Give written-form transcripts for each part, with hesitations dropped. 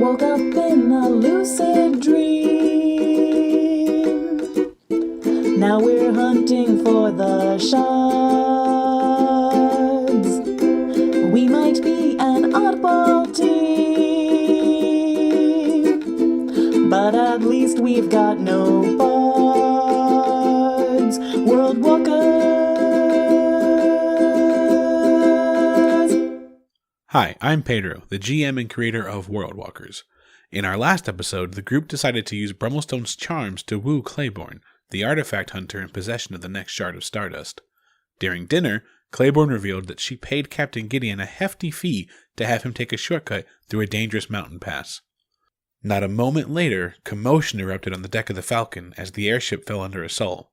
woke up in a lucid dream. Now we're hunting for the shards. We might be an oddball team, but at least we've got no bards. World Walkers! Hi, I'm Pedro, the GM and creator of World Walkers. In our last episode, the group decided to use Brummelstone's charms to woo Claiborne, the artifact hunter in possession of the next shard of Stardust. During dinner, Claiborne revealed that she paid Captain Gideon a hefty fee to have him take a shortcut through a dangerous mountain pass. Not a moment later, commotion erupted on the deck of the Falcon as the airship fell under assault.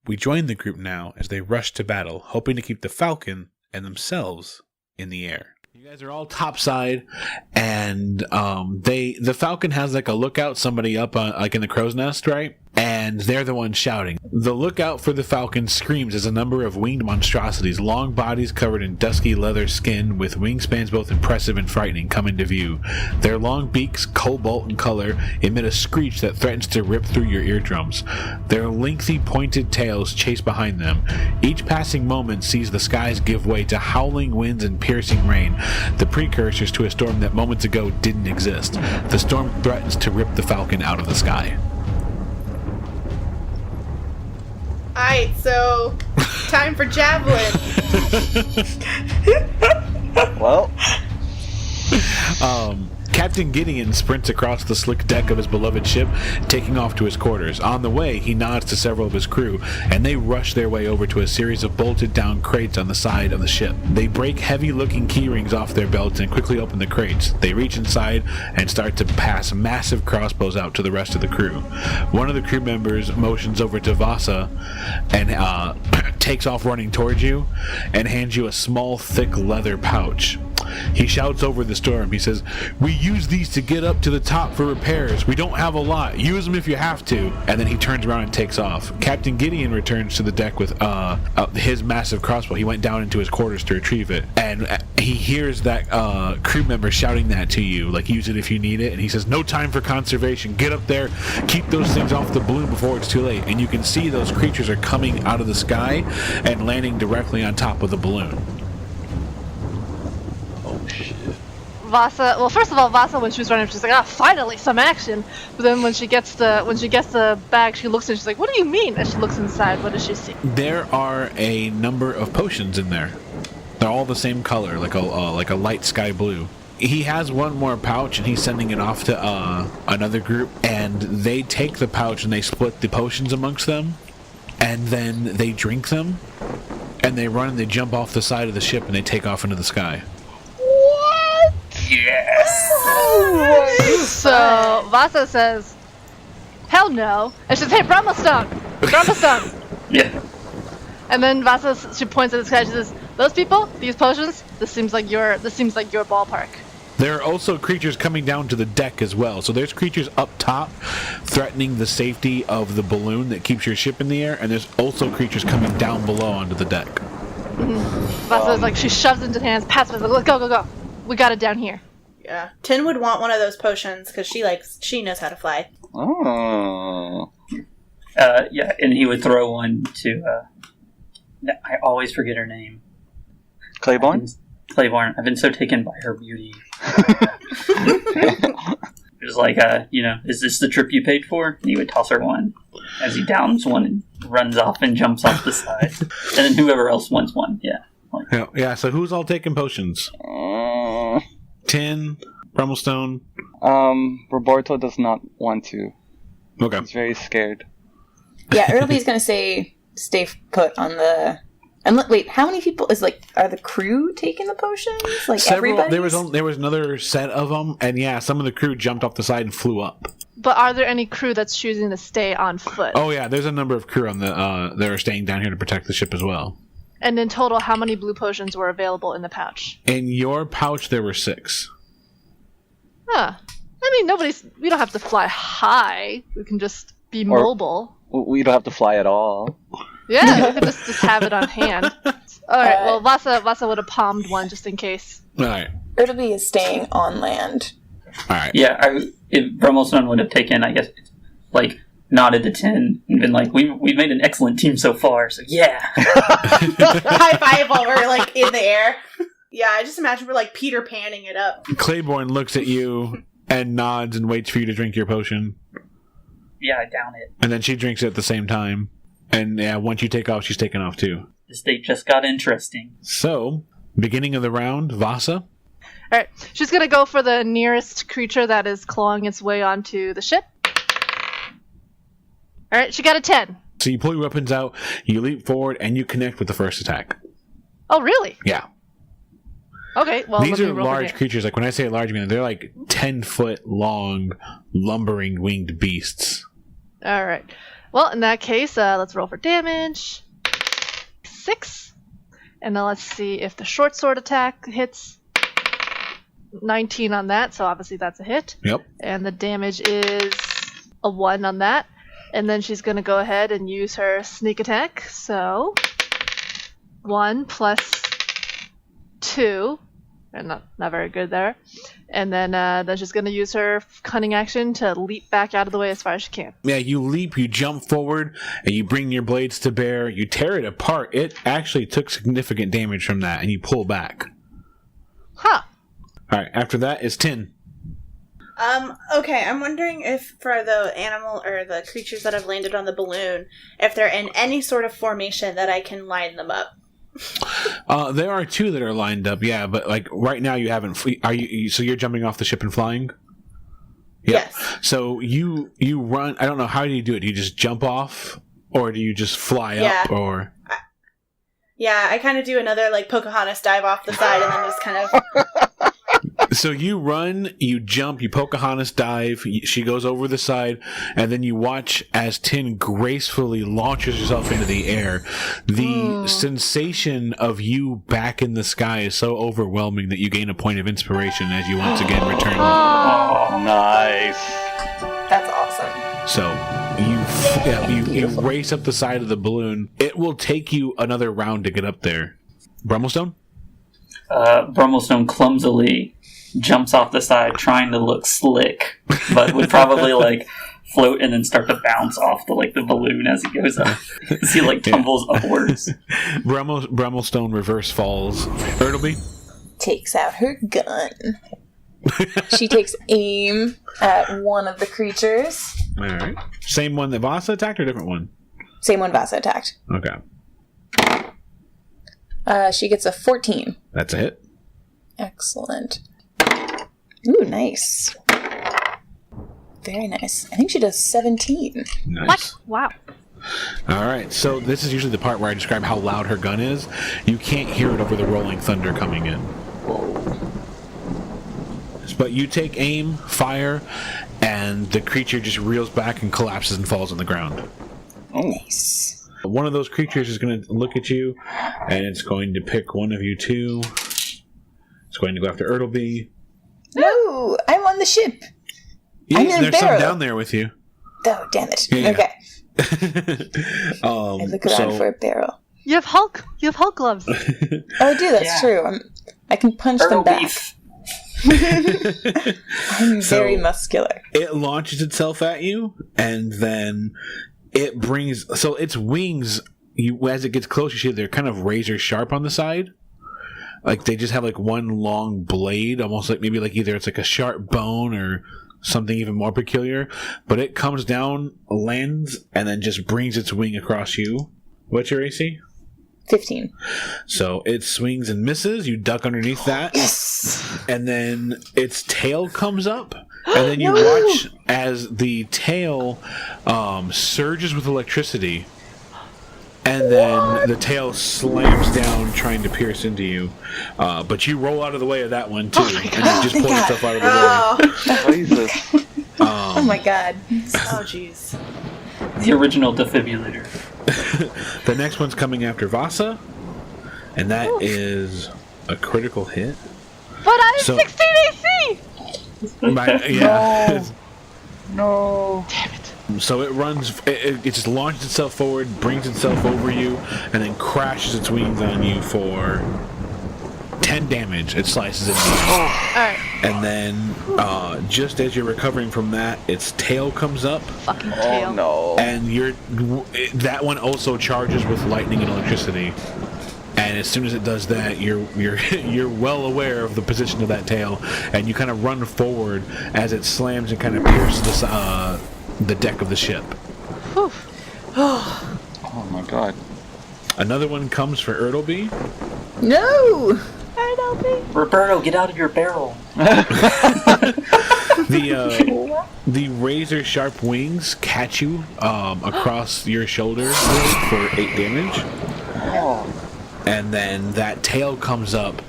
We join the group now as they rush to battle, hoping to keep the Falcon and themselves in the air. You guys are all topside, and the Falcon has like a lookout, somebody up like in the crow's nest, right? And they're the ones shouting. The lookout for the Falcon screams as a number of winged monstrosities, long bodies covered in dusky leather skin with wingspans both impressive and frightening, come into view. Their long beaks, cobalt in color, emit a screech that threatens to rip through your eardrums. Their lengthy pointed tails chase behind them. Each passing moment sees the skies give way to howling winds and piercing rain, the precursors to a storm that moments ago didn't exist. The storm threatens to rip the Falcon out of the sky. Alright, so time for javelin. Well, Captain Gideon sprints across the slick deck of his beloved ship, taking off to his quarters. On the way, he nods to several of his crew, and they rush their way over to a series of bolted-down crates on the side of the ship. They break heavy-looking keyrings off their belts and quickly open the crates. They reach inside and start to pass massive crossbows out to the rest of the crew. One of the crew members motions over to Vasa and takes off running towards you and hands you a small, thick leather pouch. He shouts over the storm. He says, "We use these to get up to the top for repairs. We don't have a lot. Use them if you have to." And then he turns around and takes off. Captain Gideon returns to the deck with his massive crossbow. He went down into his quarters to retrieve it. And he hears that crew member shouting that to you, like, use it if you need it. And he says, "No time for conservation. Get up there. Keep those things off the balloon before it's too late." And you can see those creatures are coming out of the sky and landing directly on top of the balloon. Vasa, well, first of all, Vasa, when she was running, she's like, finally, some action. But then when she gets the bag, she looks and she's like, "What do you mean?" As she looks inside, what does she see? There are a number of potions in there. They're all the same color, like a light sky blue. He has one more pouch, and he's sending it off to another group, and they take the pouch and they split the potions amongst them, and then they drink them, and they run and they jump off the side of the ship and they take off into the sky. yes! So Vasa says, "Hell no!" And she says, "Hey, Brummelstone, Brummelstone!" Yeah. And then Vasa, she points at the sky. She says, "Those people, these potions. This seems like your ballpark." There are also creatures coming down to the deck as well. So there's creatures up top threatening the safety of the balloon that keeps your ship in the air, and there's also creatures coming down below onto the deck. Vasa is like, she shoves into the hands, pats it, like, go. We got it down here. Yeah. Tin would want one of those potions because she knows how to fly. Oh. Yeah, and he would throw one to, I always forget her name. Claiborne? Claiborne. I've been so taken by her beauty. It was like, is this the trip you paid for? And he would toss her one as he downs one and runs off and jumps off the side. And then whoever else wants one, yeah. Yeah, so who's all taking potions? Tin, Brummelstone. Roberto does not want to. Okay. He's very scared. Yeah, Ertleby's gonna stay put on the. And wait, how many people are the crew taking the potions? Like Several. everybody? There was another set of them, and yeah, some of the crew jumped off the side and flew up. But are there any crew that's choosing to stay on foot? Oh yeah, there's a number of crew on the that are staying down here to protect the ship as well. And in total, how many blue potions were available in the pouch? In your pouch, there were 6. Huh. I mean, we don't have to fly high. We can just be mobile. We don't have to fly at all. Yeah, we could just have it on hand. Alright, well, Vasa would have palmed one just in case. Alright. Ertleby is staying on land Alright. Yeah, if Brummelstone would have taken, I guess, like, nodded to 10 and been like, we've made an excellent team so far, so yeah. High five while we're, like, in the air. Yeah, I just imagine we're, like, Peter Panning it up. Claiborne looks at you and nods and waits for you to drink your potion. Yeah, I down it. And then she drinks it at the same time. And yeah, once you take off, she's taking off too. This date just got interesting. So, beginning of the round, Vasa. Alright, she's gonna go for the nearest creature that is clawing its way onto the ship. Alright, she got a 10. So you pull your weapons out, you leap forward, and you connect with the first attack. Oh, really? Yeah. Okay, well, These let me are roll for large damage. creatures. Like when I say large, I mean they're like 10-foot long, lumbering winged beasts. Alright. Well, in that case, let's roll for damage. 6. And then let's see if the short sword attack hits. 19 on that, so obviously that's a hit. Yep. And the damage is a 1 on that. And then she's going to go ahead and use her sneak attack. So 1 plus 2. And not very good there. And then she's going to use her cunning action to leap back out of the way as far as she can. Yeah, you leap, you jump forward, and you bring your blades to bear. You tear it apart. It actually took significant damage from that, and you pull back. Huh. Alright, after that is Tin. Okay, I'm wondering if for the animal or the creatures that have landed on the balloon, if they're in any sort of formation that I can line them up. There are 2 that are lined up, yeah, but like right now you haven't. So you're jumping off the ship and flying? Yeah. Yes. So you run. I don't know, how do you do it? Do you just jump off, or do you just fly up, or? Yeah, I kind of do another like Pocahontas dive off the side and then just kind of. So you run, you jump, you Pocahontas dive, she goes over the side, and then you watch as Tin gracefully launches herself into the air. The sensation of you back in the sky is so overwhelming that you gain a point of inspiration as you once again return. Oh, nice. That's awesome. So you race up the side of the balloon. It will take you another round to get up there. Brummelstone? Brummelstone clumsily jumps off the side trying to look slick, but would probably like float and then start to bounce off the balloon as he goes up. As he tumbles upwards. Brummelstone reverse falls. Ertleby Takes out her gun. She takes aim at one of the creatures. Alright. Same one that Vasa attacked or different one? Same one Vasa attacked. Okay. She gets a 14. That's a hit. Excellent. Ooh, nice. Very nice. I think she does 17. Nice. What? Wow. Alright, so this is usually the part where I describe how loud her gun is. You can't hear it over the rolling thunder coming in. But you take aim, fire, and the creature just reels back and collapses and falls on the ground. Oh. Nice. One of those creatures is going to look at you, and it's going to pick one of you 2. It's going to go after Ertleby. No, I'm on the ship. Yeah, I'm in a there's some barrel. down there with you. Oh, damn it. Yeah. Okay. I look around for a barrel. You have Hulk gloves. Oh, I do. That's true. I can punch them back. Beef. I'm very muscular. It launches itself at you, and then it brings... So its wings, as it gets closer, you see they're kind of razor sharp on the side. Like, they just have, like, one long blade, almost like maybe like either it's like a sharp bone or something even more peculiar. But it comes down, lands, and then just brings its wing across you. What's your AC? 15. So it swings and misses. You duck underneath that. Yes! And then its tail comes up. And then you watch as the tail surges with electricity. And then the tail slams down, trying to pierce into you. But you roll out of the way of that one, too. And you just pull yourself out of the way. Jesus. Oh my god. Oh, jeez. The original defibrillator. The next one's coming after Vasa. And that is a critical hit. But I have So- 16 AC! Yeah. No. Damn it. So it runs, it just launches itself forward, brings itself over you, and then crashes its wings on you for 10 10 damage. It slices into you. Alright. And then, just as you're recovering from that, its tail comes up, Fucking tail. Oh no. and that one also charges with lightning and electricity. And as soon as it does that, you're well aware of the position of that tail, and you kind of run forward as it slams and kind of pierces the deck of the ship. Whew. Oh my god. Another one comes for Ertleby. No! Roberto, get out of your barrel. The razor sharp wings catch you across your shoulder blade for 8 damage. Oh. And then that tail comes up,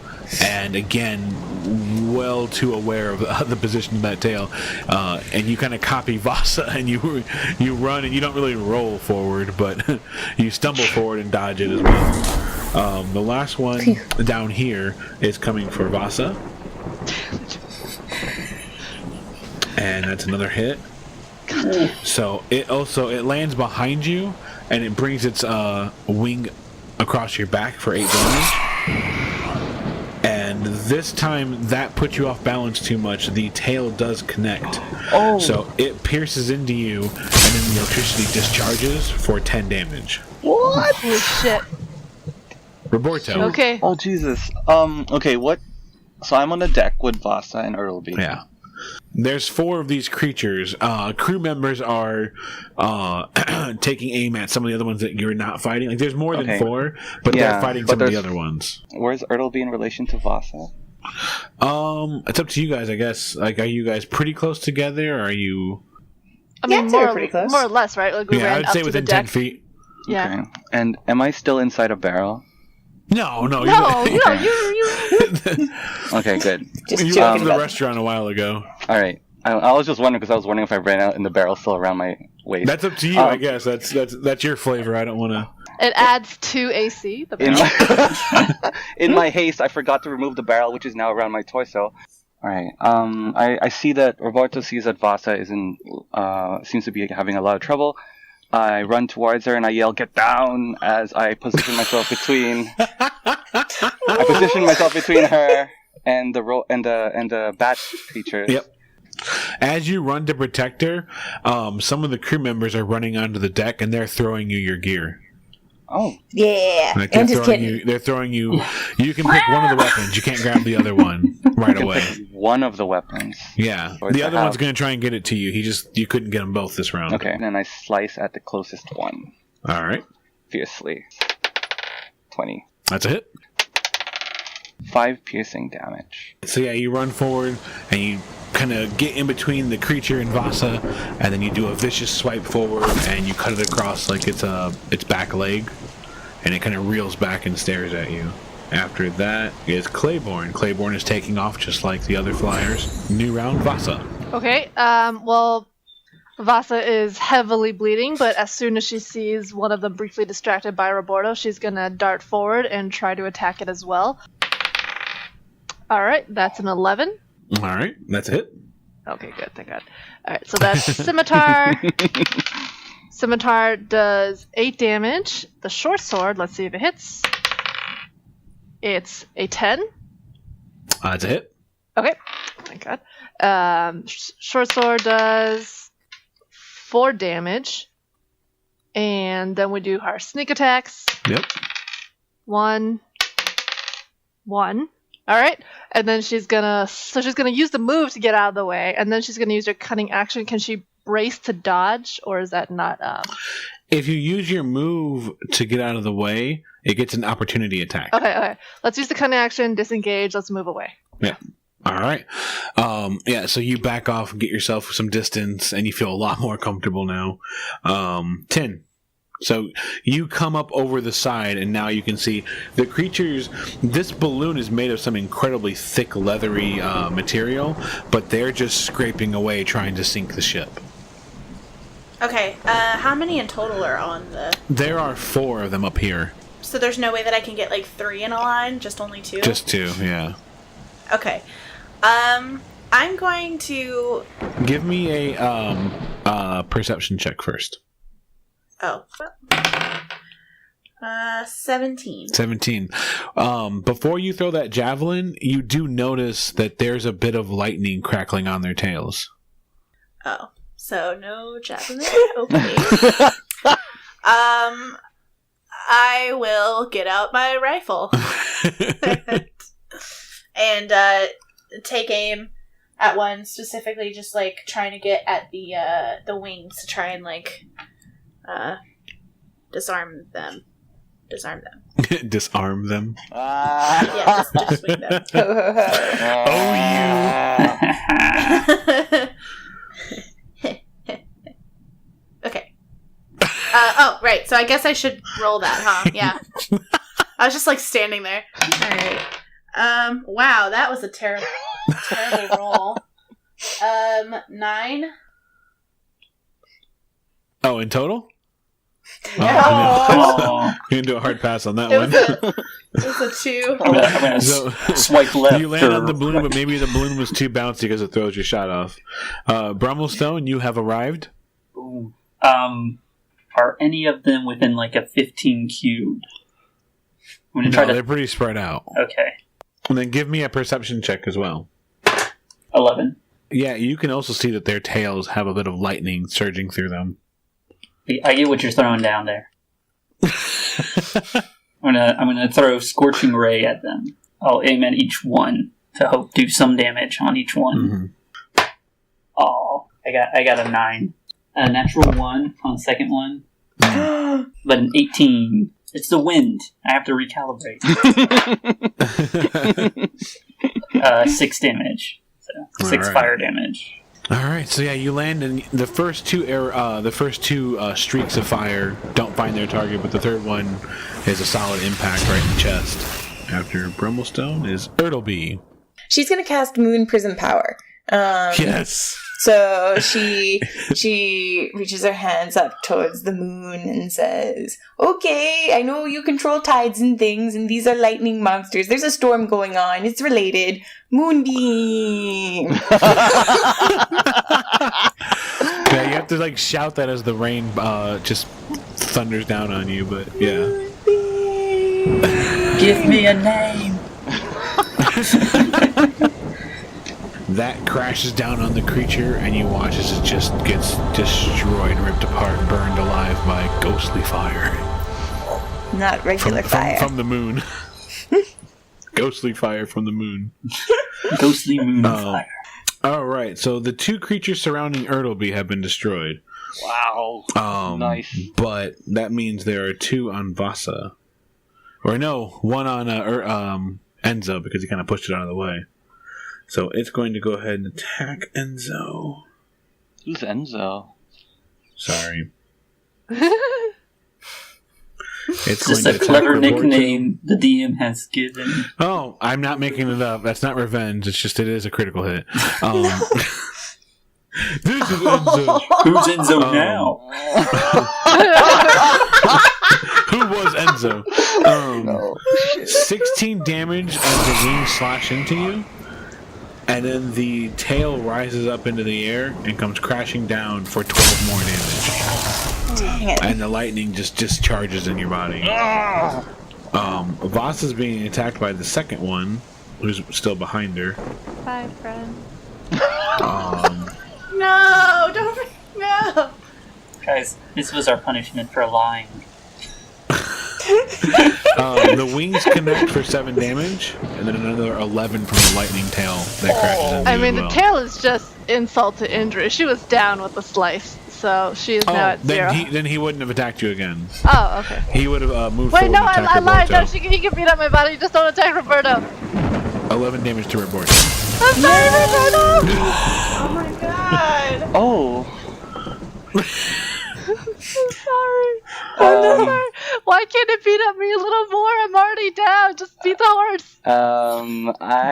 and again, well too aware of the position of that tail, and you kind of copy Vasa, and you run, and you don't really roll forward, but you stumble forward and dodge it as well. The last one down here is coming for Vasa, and that's another hit. So it lands behind you, and it brings its wing across your back for 8 damage. And this time, that puts you off balance too much. The tail does connect. Oh. So it pierces into you, and then the electricity discharges for 10 damage. What? Holy shit. Roberto. Okay. Oh Jesus. Okay. What? So I'm on the deck with Vasa and Ertleby. Yeah. There's 4 of these creatures. Crew members are taking aim at some of the other ones that you're not fighting. Like, there's more than 4, but they're fighting some of the other ones. Where's Ertleby in relation to Vasa? It's up to you guys, I guess. Like, are you guys pretty close together, or are you... I mean, I'd say we're pretty close. more or less, right? Like we Yeah, I ran would up say to within the 10 deck. feet. Yeah. Okay. And am I still inside a barrel? No, No, you Okay, good. Just you joking left the about restaurant a while ago. All right. I was just wondering because I was wondering if I ran out and the barrel's still around my waist. That's up to you, I guess. That's your flavor. I don't want to. It adds 2 AC. The In barrel. my, in my haste, I forgot to remove the barrel, which is now around my torso. All right. I see that Roberto sees that Vasa seems to be having a lot of trouble. I run towards her and I yell, "Get down!" as I position myself between. I position myself between her and the bat creature. Yep. As you run to protect her, some of the crew members are running onto the deck and they're throwing you your gear. Oh. Yeah. Like I'm just kidding. they're throwing you. You can pick one of the weapons. You can't grab the other one right away. One of the weapons. Yeah, Or the to other one's have. going to try and get it to you. You couldn't get them both this round. Okay. And then I slice at the closest one. All right, Fiercely. 20. that's a hit. 5 piercing damage. So yeah, you run forward and you kind of get in between the creature and Vasa, and then you do a vicious swipe forward and you cut it across like its back leg, and it kind of reels back and stares at you. After that is Claiborne. Claiborne is taking off just like the other flyers. New round, Vasa. Okay. Well, Vasa is heavily bleeding, but as soon as she sees one of them briefly distracted by Roberto, she's gonna dart forward and try to attack it as well. All right, that's an 11. All right, that's a hit. Okay, good, thank God. All right, so that's Scimitar. Scimitar does 8 damage. The short sword, let's see if it hits. It's a 10. That's a hit. Okay, thank God. Short sword does 4 damage. And then we do our sneak attacks. Yep. 1. All right, and then she's gonna use the move to get out of the way, and then she's gonna use her cunning action. Can she brace to dodge, or is that not? If you use your move to get out of the way, it gets an opportunity attack. Okay. Let's use the cunning action, disengage. Let's move away. Yeah. All right. Yeah. So you back off and get yourself some distance, and you feel a lot more comfortable now. 10. So you come up over the side, and now you can see the creatures. This balloon is made of some incredibly thick, leathery material, but they're just scraping away, trying to sink the ship. Okay, how many in total are on the... There are 4 of them up here. So there's no way that I can get, 3 in a line? Just only 2? Just 2, yeah. Okay. I'm going to... Give me a perception check first. Oh. 17. 17. Before you throw that javelin, you do notice that there's a bit of lightning crackling on their tails. Oh, so no javelin? Okay. I will get out my rifle and take aim at one specifically, just like trying to get at the wings to try and like disarm them. Disarm them. Disarm them. Yeah, just swing them. Okay. Oh, right. So I guess I should roll that, huh? Yeah. I was just like standing there. All right. Wow, that was a terrible roll. 9. Oh, in total? Yeah. Oh, you're going to do a hard pass on that one. It was a 2. I'm gonna So, swipe left. you land or on the balloon, right. but maybe the balloon was too bouncy because it throws your shot off. Brummelstone, you have arrived. Ooh. Are any of them within like a 15 cube? I'm gonna try They're pretty spread out. Okay. And then give me a perception check as well. 11. Yeah, you can also see that their tails have a bit of lightning surging through them. I get what you're throwing down there. I'm gonna throw Scorching Ray at them. I'll aim at each one to hope do some damage on each one. Mm-hmm. Oh, I got a 9. A natural 1 on the second one. But an 18. It's the wind. I have to recalibrate. 6 damage. So 6 fire damage. All right, so yeah, you land, and the first two streaks of fire don't find their target, but the third one is a solid impact right in the chest. After Brummelstone is Ertleby. She's gonna cast Moon Prism Power. Yes. So she reaches her hands up towards the moon and says, "Okay, I know you control tides and things, and these are lightning monsters. There's a storm going on. It's related. Moonbeam." Yeah, you have to like shout that as the rain just thunders down on you, but yeah. Give me a name. That crashes down on the creature, and you watch as it just gets destroyed, ripped apart, burned alive by ghostly fire. Not regular fire. From the moon. Ghostly fire from the moon. Ghostly moon fire. Alright, so the two creatures surrounding Ertleby have been destroyed. Wow. Nice. But that means there are 2 on Vasa. Or no, 1 on Enzo, because he kind of pushed it out of the way. So it's going to go ahead and attack Enzo. Who's Enzo? Sorry. It's Just going a to clever attack Roberto. nickname the DM has given. Oh, I'm not making it up. That's not revenge. It's just it is a critical hit. This is Enzo. Who's Enzo now? Who was Enzo? 16 damage as the wings slash into you. And then the tail rises up into the air and comes crashing down for 12 more damage. Dang it. And the lightning just discharges in your body. Vasa's being attacked by the second one, who's still behind her. Bye, friend. No, don't. No. Guys, this was our punishment for lying. The wings connect for 7 damage, and then another 11 from the lightning tail that crashes into I you mean, as the well. tail is just insult to injury. She was down with the slice, so she is now at 0. then he wouldn't have attacked you again. Oh, okay. He would have moved Wait, forward no, and attacked I lied. No, Roberto. he can beat up my body. Just don't attack Roberto. 11 damage to Roberto. I'm sorry, Roberto! Oh my god. Oh. I'm sorry. I'm so sorry. Why can't it beat up me a little more? I'm already down. Just beat the horse.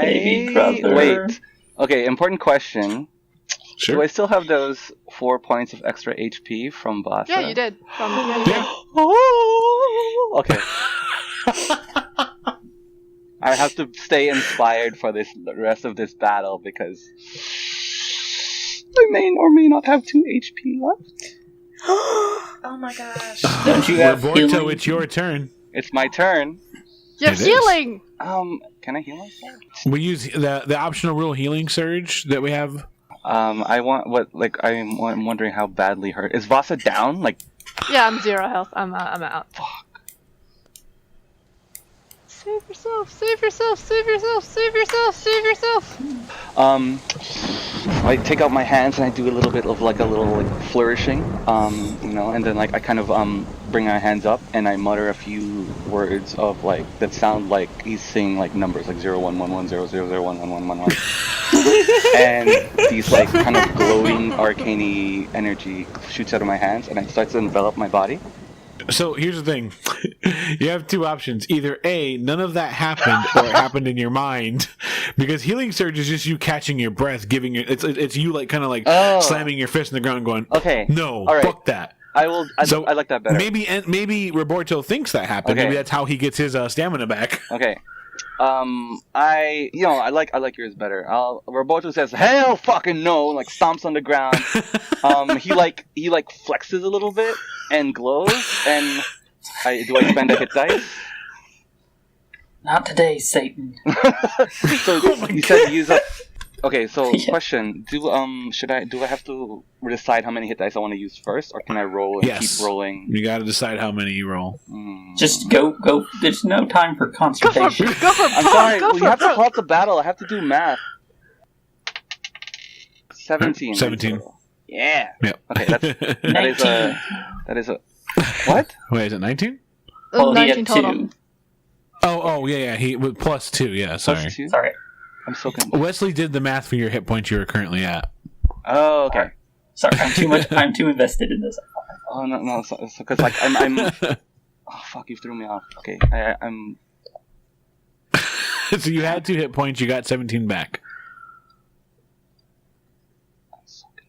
Baby brother. Wait. Okay, important question. Sure. Do I still have those 4 points of extra HP from Vasa? Yeah, you did. Yeah. Oh, okay. I have to stay inspired for the rest of this battle because I may or may not have 2 HP left. Oh my gosh. Don't you have Roberto, healing? it's your turn. It's my turn. You're It is. healing! Can I heal myself? We use the optional rule healing surge that we have. I want what? Like, I'm wondering how badly hurt is Vasa down? Like, Yeah, I'm 0 health. I'm out. fuck. Save yourself, save yourself, save yourself, save yourself, save yourself! I take out my hands and I do a little bit of like a little like flourishing, and then like I kind of bring my hands up and I mutter a few words of like that sound like he's saying like numbers like 011100011111, and these like kind of glowing arcane energy shoots out of my hands and it starts to envelop my body. So here's the thing: you have two options. Either A, none of that happened, or it happened in your mind, because healing surge is just you catching your breath, giving your it's you like kind of like slamming your fist in the ground, and going, Okay. no, All right. fuck that. I like that better. Maybe Roberto thinks that happened. Okay. Maybe that's how he gets his stamina back. Okay. I like yours better. Roberto says, "Hell, fucking no!" Like stomps on the ground. He flexes a little bit and glows. And do I spend a hit dice? Not today, Satan. So you said use up. Okay, so question: do I have to decide how many hit dice I want to use first, or can I roll and Yes. keep rolling? You got to decide how many you roll. Just go. There's no time for consultation. Go for I'm sorry. You have to halt the battle. I have to do math. 17. 17. Yeah. Yep. Okay, that is a what? Wait, is it 19? Well, he 19 had total. 2. Oh, yeah. He with plus 2. Yeah, sorry. Plus 2? Sorry. I'm so confused. Wesley did the math for your hit points you were currently at. Oh, okay. Sorry, I'm too invested in this. Oh no, because like I'm. Oh fuck! You threw me off. Okay, I'm. So you had 2 hit points. You got 17 back.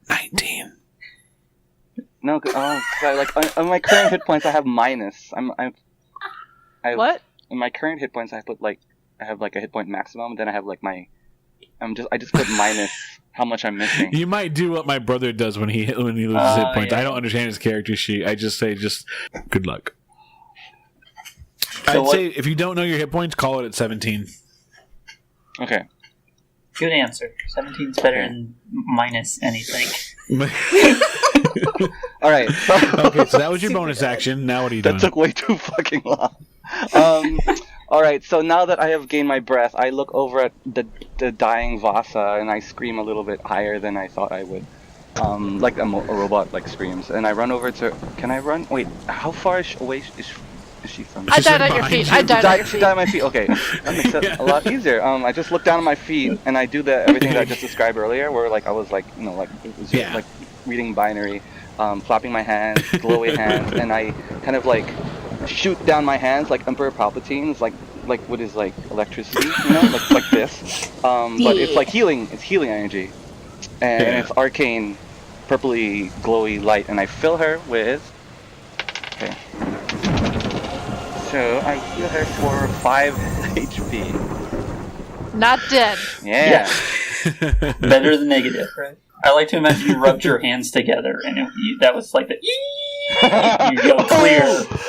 19. No, cause I like on my current hit points I have minus. What? In my current hit points I have like a hit point maximum. Then I have like I just put minus how much I'm missing. You might do what my brother does when he loses hit points. Yeah. I don't understand his character sheet. I just say good luck. So I'd say if you don't know your hit points, call it at 17. Okay. Good answer. 17's better than minus anything. All right. Okay, so that was your bonus action. Now what are you doing? That took way too fucking long. All right. So now that I have gained my breath, I look over at the dying Vasa and I scream a little bit higher than I thought I would, like a robot like screams. And I run over to. Can I run? Wait. How far away is she from me? I died at your behind feet. you. I died at your She feet. died at my feet. Okay, that makes it a lot easier. I just look down at my feet and I do everything that I just described earlier, where like I was like it was like reading binary, flapping my hands, glowy hands, and I kind of like shoot down my hands like Emperor Palpatine's, like with his like electricity, like this. But it's like healing. It's healing energy, and it's arcane, purpley, glowy light, and I fill her with. Okay. So I heal her for 5 HP. Not dead. Yeah. Better than negative, right? I like to imagine you rubbed your hands together and that was like the you go clear.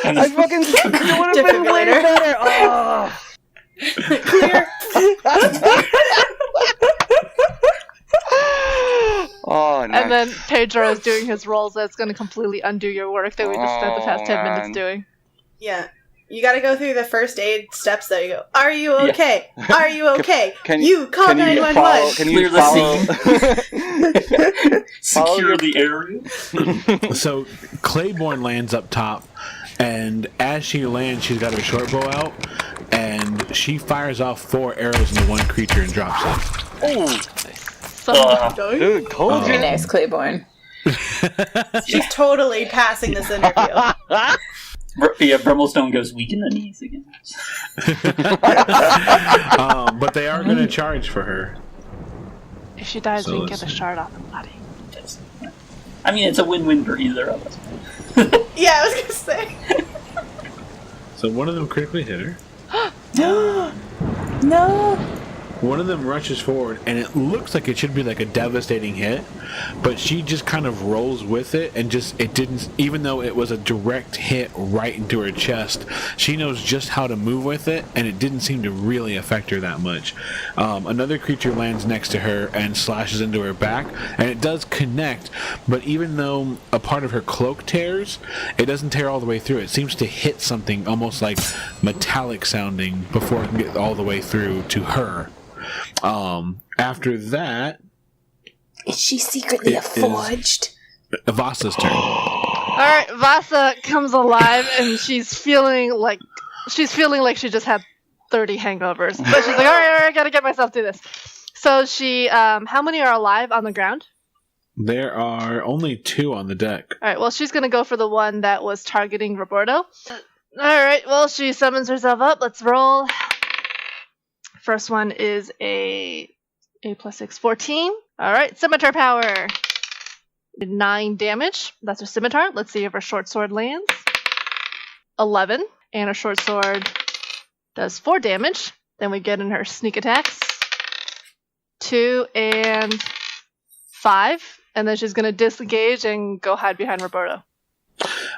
And I fucking it would have been way Defibrillator. better. Oh. Clear. Oh, nice. And then Pedro is doing his rolls that's going to completely undo your work that we just spent the past 10 minutes man. doing. Yeah. You gotta go through the first aid steps though. You go, are you okay? Are you okay? Can you call can you 911. Can you Clear follow? secure the area. So Claiborne lands up top, and as she lands, she's got her short bow out, and she fires off 4 arrows into one creature and drops it. Oh, dude, told Very you. nice, Claiborne. She's totally passing this interview. Yeah, Brummelstone goes weak in the knees again. But they are going to charge for her. If she dies, So we can let's get the see. shard off the body. I mean, it's a win-win for either of us. Yeah, I was gonna say. So one of them critically hit her. No. One of them rushes forward, and it looks like it should be like a devastating hit, but she just kind of rolls with it, and it didn't, even though it was a direct hit right into her chest, she knows just how to move with it, and it didn't seem to really affect her that much. Another creature lands next to her and slashes into her back, and it does connect, but even though a part of her cloak tears, it doesn't tear all the way through. It seems to hit something almost like metallic sounding before it can get all the way through to her. After that, is she secretly forged? Vasa's turn. Alright, Vasa comes alive and she's feeling like she just had 30 hangovers. But she's like, alright, I gotta get myself through this. So she, how many are alive on the ground? There are only 2 on the deck. Alright, well, she's gonna go for the one that was targeting Roberto. Alright, well, she summons herself up. Let's roll. First one is a plus 6, 14. Alright, scimitar power. 9 damage. That's her scimitar. Let's see if her short sword lands. 11. And her short sword does 4 damage. Then we get in her sneak attacks. 2 and 5. And then she's going to disengage and go hide behind Roberto.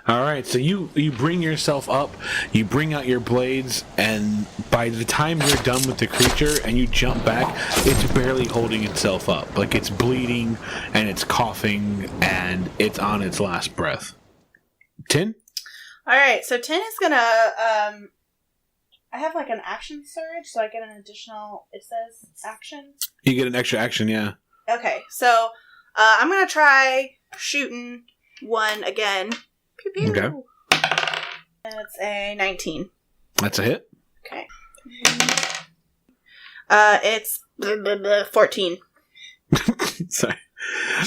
Alright, so you bring yourself up, you bring out your blades, and by the time you're done with the creature and you jump back, it's barely holding itself up. Like, it's bleeding, and it's coughing, and it's on its last breath. Tin? Alright, so Tin is gonna, I have like an action surge, so I get an additional, it says action? You get an extra action, yeah. Okay, so, I'm gonna try shooting one again. Pew pew. Okay. That's a 19. That's a hit. Okay. It's 14. Sorry.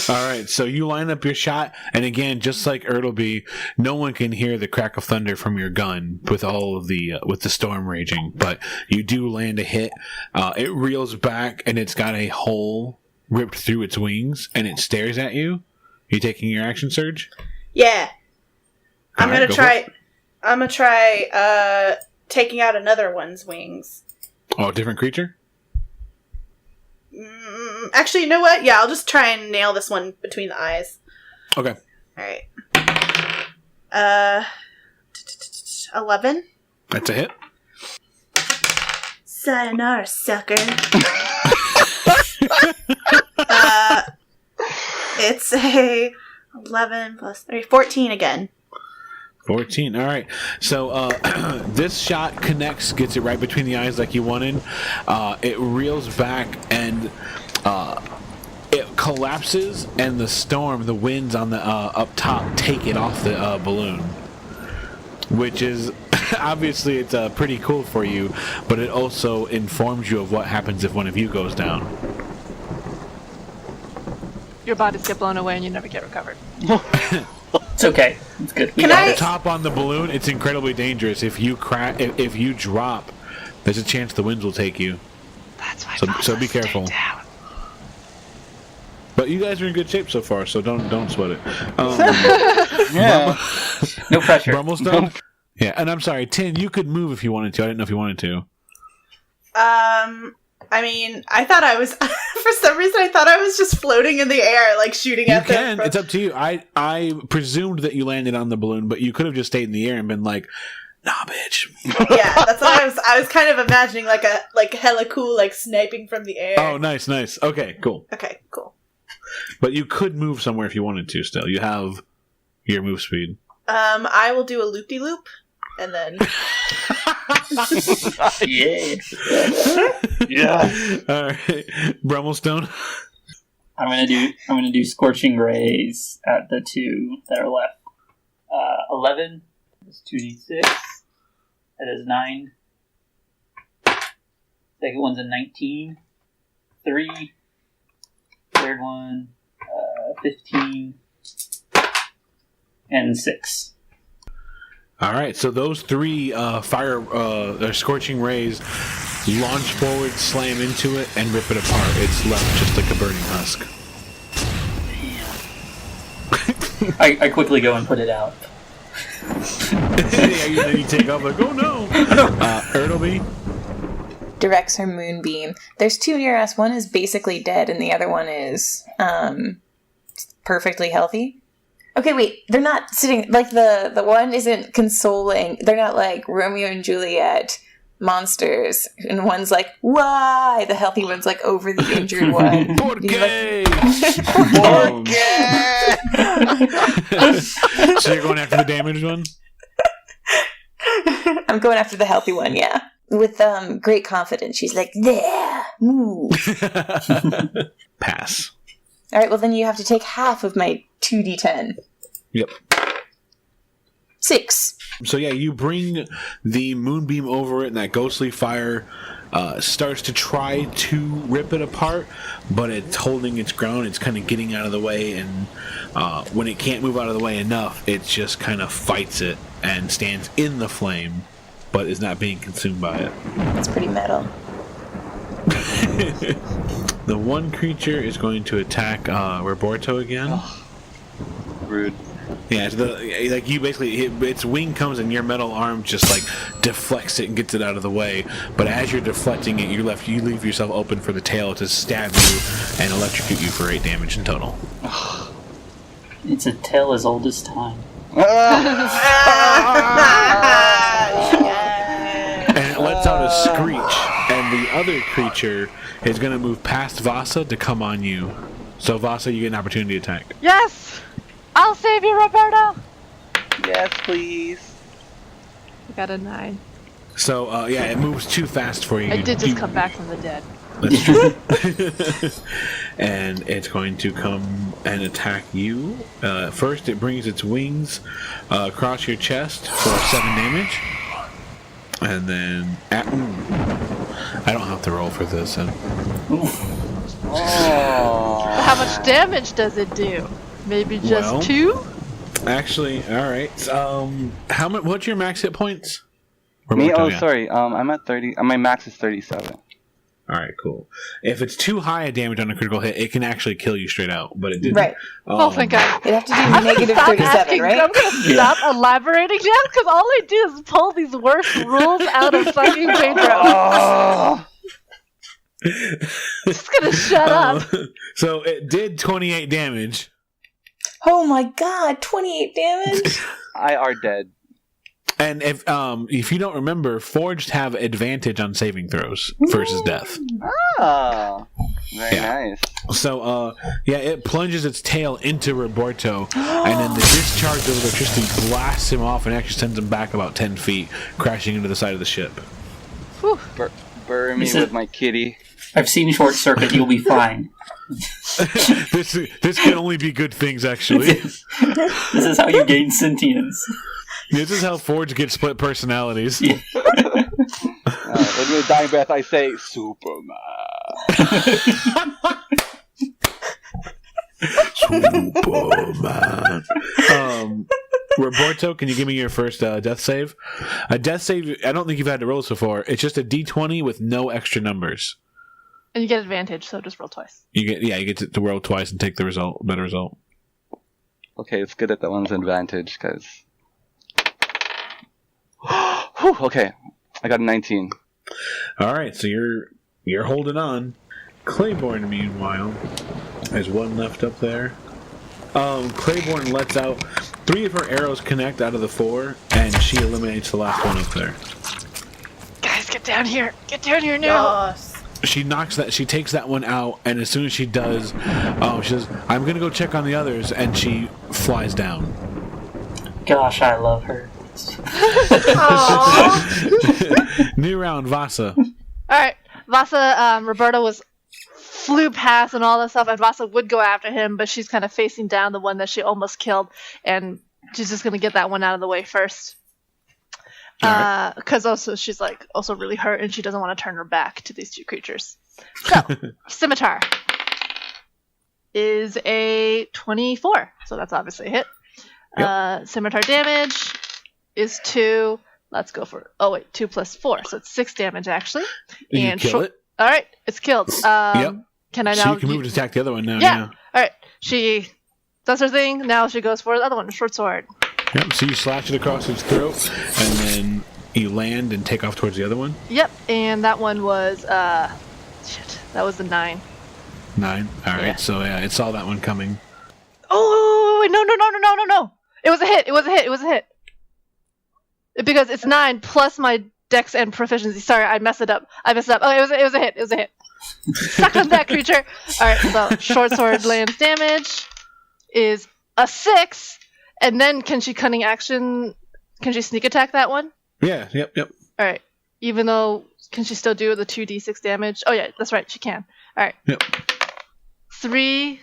Alright, so you line up your shot, and again, just like Ertleby, no one can hear the crack of thunder from your gun with all of the with the storm raging, but you do land a hit. It reels back, and it's got a hole ripped through its wings, and it stares at you. You taking your action surge? Yeah. I'm Alright, gonna try taking out another one's wings. Oh, a different creature? Actually, you know what? Yeah, I'll just try and nail this one between the eyes. Okay. Alright. 11. That's a hit. Sayonara, sucker. It's a 11 plus 3, 14 again. 14. All right. So this shot connects, gets it right between the eyes like you wanted. It reels back and it collapses, and the storm, the winds on the up top, take it off the balloon. Which is obviously it's pretty cool for you, but it also informs you of what happens if one of you goes down. Your bodies get blown away and you never get recovered. It's okay. It's good. We Can got I- it. Top on the balloon, it's incredibly dangerous. If you if you drop, there's a chance the winds will take you. That's why. So be careful. But you guys are in good shape so far, so don't sweat it. Yeah. No pressure. Brummelstone? Yeah, and I'm sorry, Tin, you could move if you wanted to. I didn't know if you wanted to. I mean, I thought I was, for some reason, I thought I was just floating in the air, like shooting You at can. them. It's up to you. I presumed that you landed on the balloon, but you could have just stayed in the air and been like, nah, bitch. Yeah, that's what I was kind of imagining, like hella cool, like sniping from the air. Oh, nice. Okay, cool. Okay, cool. But you could move somewhere if you wanted to still. You have your move speed. I will do a loop-de-loop, and then... Yeah. Yeah. All right, Brummelstone. I'm gonna do scorching rays at the 2 that are left. 11 is 2d6. That is 9. Second one's a 19. 3. Third one, 15. And 6. All right, so those 3 scorching rays launch forward, slam into it, and rip it apart. It's left just like a burning husk. I quickly go and put it out. Yeah, then you take off like, oh no! Ertleby? directs her moonbeam. There's 2 near us. One is basically dead, and the other one is perfectly healthy. Okay, wait. They're not sitting... Like, the one isn't consoling. They're not like Romeo and Juliet monsters. And one's like, why? The healthy one's like over the injured one. Porque! So you're going after the damaged one? I'm going after the healthy one, yeah. With great confidence. She's like, there, move. Pass. All right, well, then you have to take half of my 2d10. Yep. 6. So yeah, you bring the moonbeam over it, and that ghostly fire starts to try to rip it apart, but it's holding its ground. It's kind of getting out of the way, and when it can't move out of the way enough, it just kind of fights it and stands in the flame, but is not being consumed by it. That's pretty metal. The one creature is going to attack Roberto again. Rude. Yeah, like you basically, its wing comes and your metal arm just like deflects it and gets it out of the way. But as you're deflecting it, you leave yourself open for the tail to stab you and electrocute you for 8 damage in total. It's a tale as old as time. And it lets out a screech, and the other creature is going to move past Vasa to come on you. So Vasa, you get an opportunity attack. Yes! I'll save you, Roberto! Yes, please. I got a 9. So, yeah, it moves too fast for you. I did just come back from the dead. That's true. And it's going to come and attack you. First, it brings its wings across your chest for 7 damage. And then... I don't have to roll for this. How much damage does it do? Maybe just 2? Actually, alright. What's your max hit points? Me? Oh, sorry. I'm at 30. My max is 37. Alright, cool. If it's too high a damage on a critical hit, it can actually kill you straight out, but it didn't. Right. Oh, thank God. You'd have to do negative 37, right? I'm going to stop elaborating now, because all I do is pull these worst rules out of fucking Pedro. Just gonna shut up. So it did 28 damage. Oh my god, 28 damage? I are dead. And if you don't remember, Forged have advantage on saving throws versus death. Oh, very nice. So, it plunges its tail into Roberto, and then the discharge of electricity blasts him off and actually sends him back about 10 feet, crashing into the side of the ship. Bury me with my kitty. I've seen Short Circuit. You'll be fine. This can only be good things, actually. This is how you gain sentience. This is how Forge gets split personalities. Yeah. In your dying breath, I say, Superman. Superman. Roberto, can you give me your first death save? A death save, I don't think you've had to roll this before. It's just a d20 with no extra numbers. And you get advantage, so just roll twice. You get to roll twice and take the better result. Okay, it's good that that one's advantage, because... Okay, I got a 19. Alright, so you're holding on. Claiborne, meanwhile, has one left up there. Claiborne lets out 3 of her arrows connect out of the 4, and she eliminates the last one up there. Guys, get down here! Get down here now! Yes. She takes that one out, and as soon as she does, she says, I'm gonna go check on the others, and she flies down. Gosh, I love her. New round, Vasa. Alright, Vasa, Roberto flew past and all that stuff, and Vasa would go after him, but she's kind of facing down the one that she almost killed, and she's just gonna get that one out of the way first. Because also she's also really hurt, and she doesn't want to turn her back to these 2 creatures. So, Scimitar is a 24, so that's obviously a hit. Yep. Scimitar damage is 2. Let's go for 2 plus 4, so it's 6 damage actually. You kill it. All right, it's killed. Yep. Can I now? So you can move to attack the other one now. Yeah. All right. She does her thing. Now she goes for the other one, short sword. Yep. So you slash it across its throat, and then You land and take off towards the other one? Yep, and that one was, shit, that was a 9. 9? Alright, Yeah. so yeah, it saw that one coming. Oh, wait, no. It was a hit. Because it's 9 plus my dex and proficiency. Sorry, I messed it up. Oh, it was a hit. Suck on that, creature. Alright, so short sword lands damage is a 6, and then can she cunning action, can she sneak attack that one? Yeah, yep. Alright, even though, can she still do the 2d6 damage? Oh yeah, that's right, she can. Alright. Yep. 3,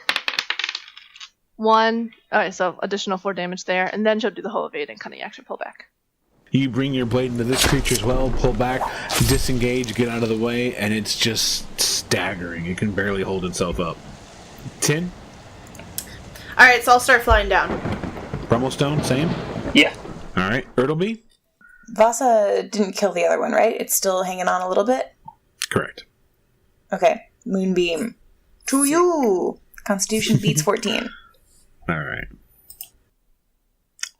1, alright, so additional 4 damage there, and then she'll do the whole evade and cunning action pullback. You bring your blade into this creature as well, pull back, disengage, get out of the way, and it's just staggering. It can barely hold itself up. 10? Alright, so I'll start flying down. Brummelstone, same? Yeah. Alright, Ertleby? Vasa didn't kill the other one, right? It's still hanging on a little bit? Correct. Okay. Moonbeam. To you! Constitution beats 14. Alright.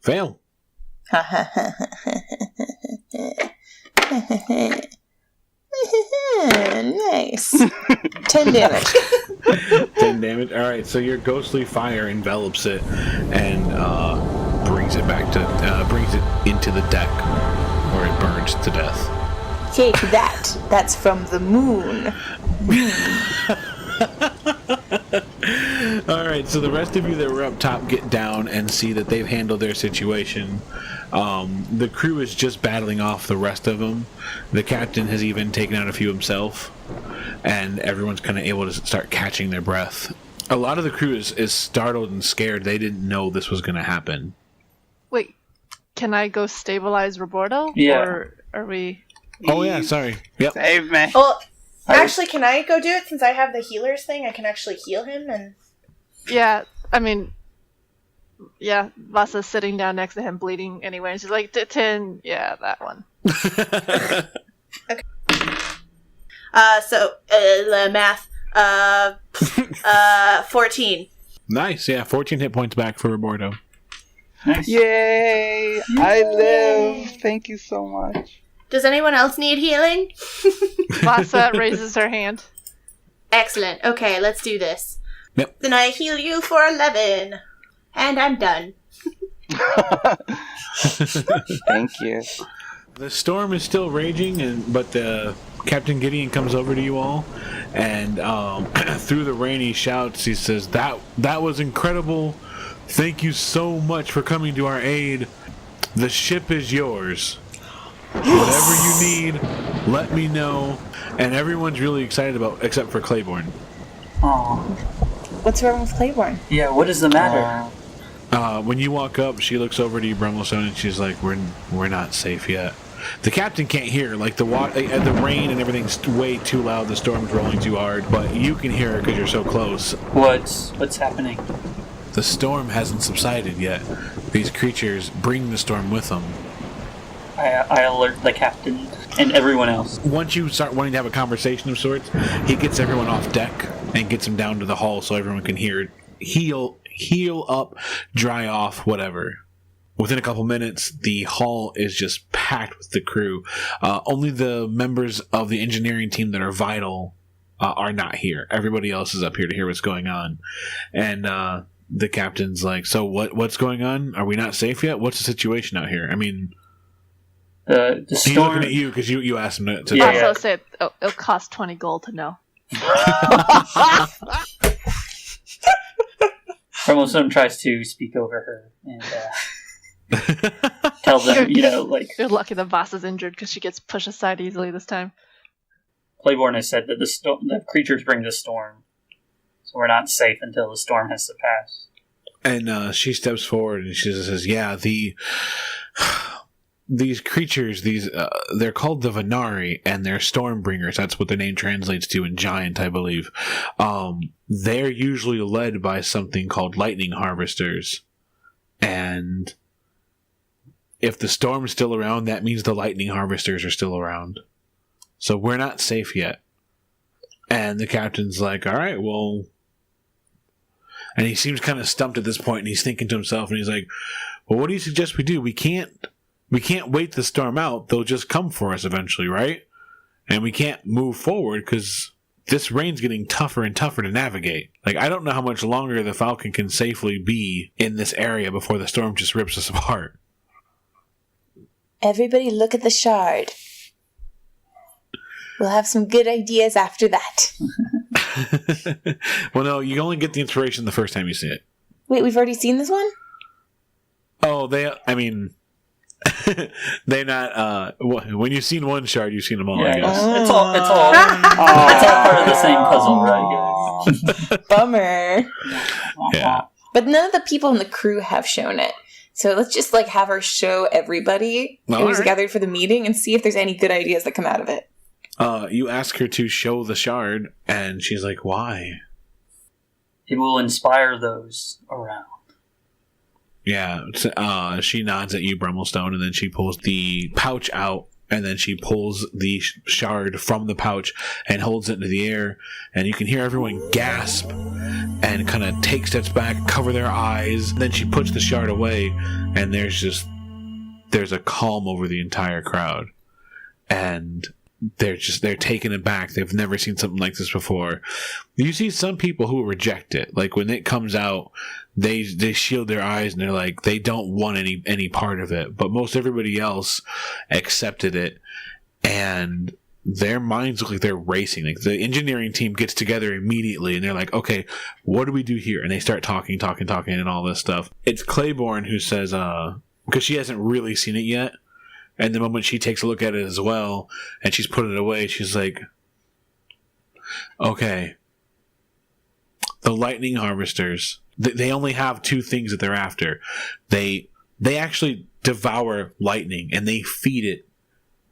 Fail. Nice. 10 damage. 10 damage. Alright, so your ghostly fire envelops it and brings it back to brings it into the deck where it burns to death. Take that. That's from the moon. Alright, so the rest of you that were up top get down and see that they've handled their situation. The crew is just battling off the rest of them. The captain has even taken out a few himself, and everyone's kind of able to start catching their breath. A lot of the crew is startled and scared. They didn't know this was going to happen. Wait, can I go stabilize Roborto? Yeah. Or are we... Oh yeah, sorry. Yep. Save me. Well, actually, can I go do it since I have the healer's thing? I can actually heal him and... Yeah, I mean... Yeah, Vasa's sitting down next to him bleeding anyway, and she's like, 10, yeah, that one. Math. 14. Nice, yeah. 14 hit points back for Roborto. Nice. Yay! I live. Thank you so much. Does anyone else need healing? Vasa raises her hand. Excellent. Okay, let's do this. Yep. Then I heal you for 11. And I'm done. Thank you. The storm is still raging, but Captain Gideon comes over to you all, and through the rain he shouts. He says, "That was incredible. Thank you so much for coming to our aid. The ship is yours. Whatever you need, let me know." And everyone's really excited except for Claiborne. Aw. What's wrong with Claiborne? Yeah, what is the matter? When you walk up, she looks over to you, Brummelstone, and she's like, "We're not safe yet." The captain can't hear, like the rain and everything's way too loud. The storm's rolling too hard, but you can hear her because you're so close. What's happening? The storm hasn't subsided yet. These creatures bring the storm with them. I alert the captain and everyone else. Once you start wanting to have a conversation of sorts, he gets everyone off deck and gets them down to the hall so everyone can hear. Heal up, dry off, whatever. Within a couple minutes, the hall is just packed with the crew. Only the members of the engineering team that are vital are not here. Everybody else is up here to hear what's going on. And the captain's like, "So what's going on? Are we not safe yet? What's the situation out here?" I mean, The he's storm. looking at you because you asked him to Yeah, Also yeah. say it'll cost 20 gold to know. Brummelstone tries to speak over her and tell them, You're lucky that Vasa's injured because she gets pushed aside easily this time. Claiborne has said that the creatures bring the storm, so we're not safe until the storm has surpassed. And she steps forward and she says, "Yeah, these creatures, they're called the Venari, and they're Stormbringers. That's what the name translates to in Giant, I believe. They're usually led by something called Lightning Harvesters. And if the storm's still around, that means the Lightning Harvesters are still around. So we're not safe yet." And the captain's like, "All right, well..." And he seems kind of stumped at this point, and he's thinking to himself, and he's like, "Well, what do you suggest we do? We can't we can't wait the storm out. They'll just come for us eventually, right? And we can't move forward because this rain's getting tougher and tougher to navigate. Like, I don't know how much longer the Falcon can safely be in this area before the storm just rips us apart. Everybody look at the shard. We'll have some good ideas after that. Well, no, you only get the inspiration the first time you see it. Wait, we've already seen this one? Oh, they're not, when you've seen one shard, you've seen them all, I guess. It's all part of the same puzzle, right, guys? Bummer. Yeah. But none of the people in the crew have shown it. So let's just have her show everybody who's gathered for the meeting and see if there's any good ideas that come out of it. You ask her to show the shard, and she's like, why? It will inspire those around. Yeah, she nods at you, Brummelstone, and then she pulls the pouch out, and then she pulls the shard from the pouch and holds it into the air, and you can hear everyone gasp and kind of take steps back, cover their eyes. Then she puts the shard away, and there's a calm over the entire crowd, and they're taken aback. They've never seen something like this before. You see some people who reject it. Like, when it comes out, they shield their eyes and they're like, they don't want any part of it. But most everybody else accepted it, and their minds look like they're racing. Like, the engineering team gets together immediately and they're like, okay, what do we do here? And they start talking and all this stuff. It's Claiborne who says, because she hasn't really seen it yet, and the moment she takes a look at it as well, and she's putting it away, she's like, okay, the lightning harvesters, they only have two things that they're after. They actually devour lightning, and they feed it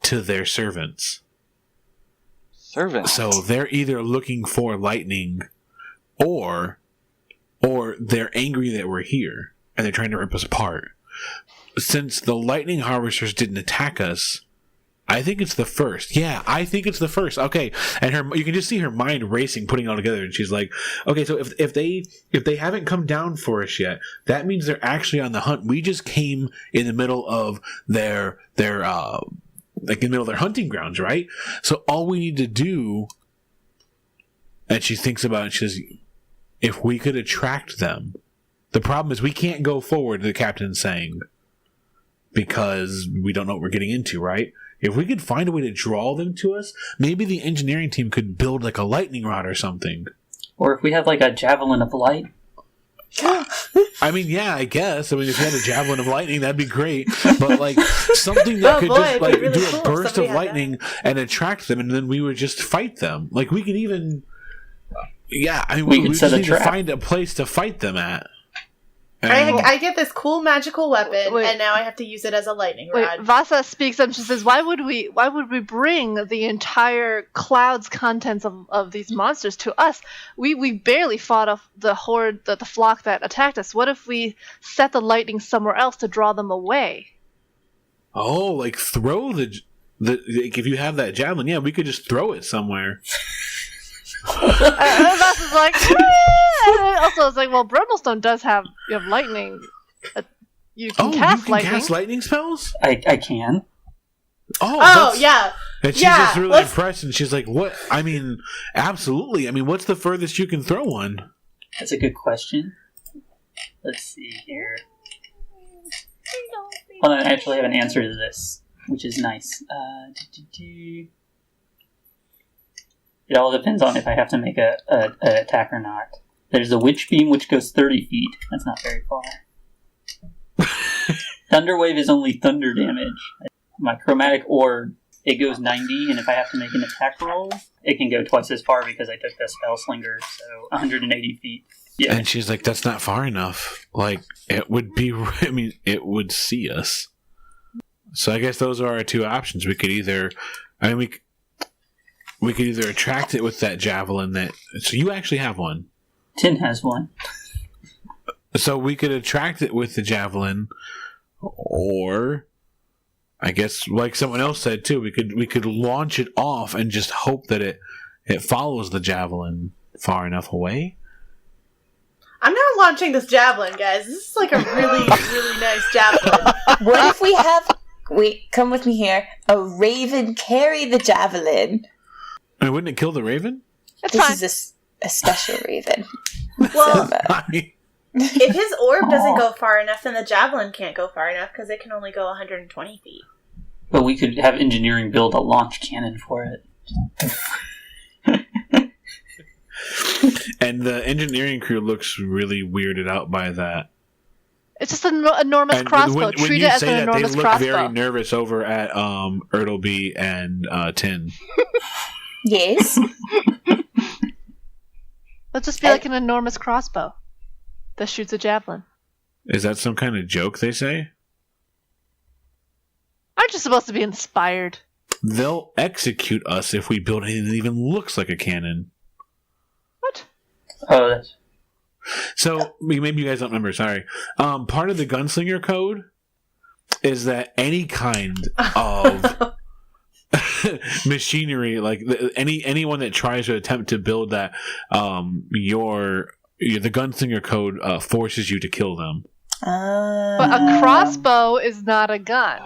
to their servants. Servants? So they're either looking for lightning, or they're angry that we're here, and they're trying to rip us apart. Since the lightning harvesters didn't attack us, I think it's the first. Yeah, I think it's the first. Okay, and you can just see her mind racing, putting it all together, and she's like, okay, so if they haven't come down for us yet, that means they're actually on the hunt. We just came in the middle of their hunting grounds, right? So all we need to do, and she thinks about it, she says, if we could attract them. The problem is we can't go forward, the captain's saying, because we don't know what we're getting into, right? If we could find a way to draw them to us, maybe the engineering team could build a lightning rod or something. Or if we have a javelin of light. I mean, yeah, I guess. I mean, if you had a javelin of lightning, that'd be great. But something that could just really do cool a burst of had lightning and attract them, and then we would just fight them. We could even, yeah. I mean, we just need to find a place to fight them at. I get this cool magical weapon, and now I have to use it as a lightning rod. Vasa speaks up. She says, "Why would we bring the entire cloud's contents of these monsters to us? We barely fought off the horde, the flock that attacked us. What if we set the lightning somewhere else to draw them away?" Oh, throw the if you have that javelin, yeah, we could just throw it somewhere. Vasa's like, also it's like, well, Brummelstone does have lightning. You can cast lightning. Cast lightning spells? I can. Oh yeah. And she's just really impressed, and she's like, "What? I mean, absolutely. I mean, what's the furthest you can throw one?" That's a good question. Let's see here. Well, I actually have an answer to this, which is nice. It all depends on if I have to make an attack or not. There's a Witch Beam, which goes 30 feet. That's not very far. Thunder Wave is only thunder damage. My Chromatic Orb, it goes 90, and if I have to make an attack roll, it can go twice as far because I took the Spell Slinger, so 180 feet. Yeah. And she's like, that's not far enough. It would be, I mean, it would see us. So I guess those are our two options. We could either, we could either attract it with that javelin so you actually have one. Tin has one. So we could attract it with the javelin, or I guess like someone else said too, we could launch it off and just hope that it follows the javelin far enough away. I'm not launching this javelin, guys. This is a really, really nice javelin. What if we have wait, come with me here. A raven carry the javelin. And wouldn't it kill the raven? It's This fine. is a special raven. Well, Fine. if his orb doesn't go far enough, then the javelin can't go far enough because it can only go 120 feet. But we could have engineering build a launch cannon for it. And the engineering crew looks really weirded out by that. It's just an enormous And crossbow. when Treat you it as say an that, they enormous look crossbow. very nervous over at Ertleby and Tin. Yes. Let's just be like an enormous crossbow that shoots a javelin. Is that some kind of joke they say? Aren't you supposed to be inspired? They'll execute us if we build anything that even looks like a cannon. What? Oh, that's... So, maybe you guys don't remember, sorry. Part of the gunslinger code is that any kind of machinery, like anyone that tries to attempt to build that, the gunslinger code forces you to kill them. But a crossbow is not a gun.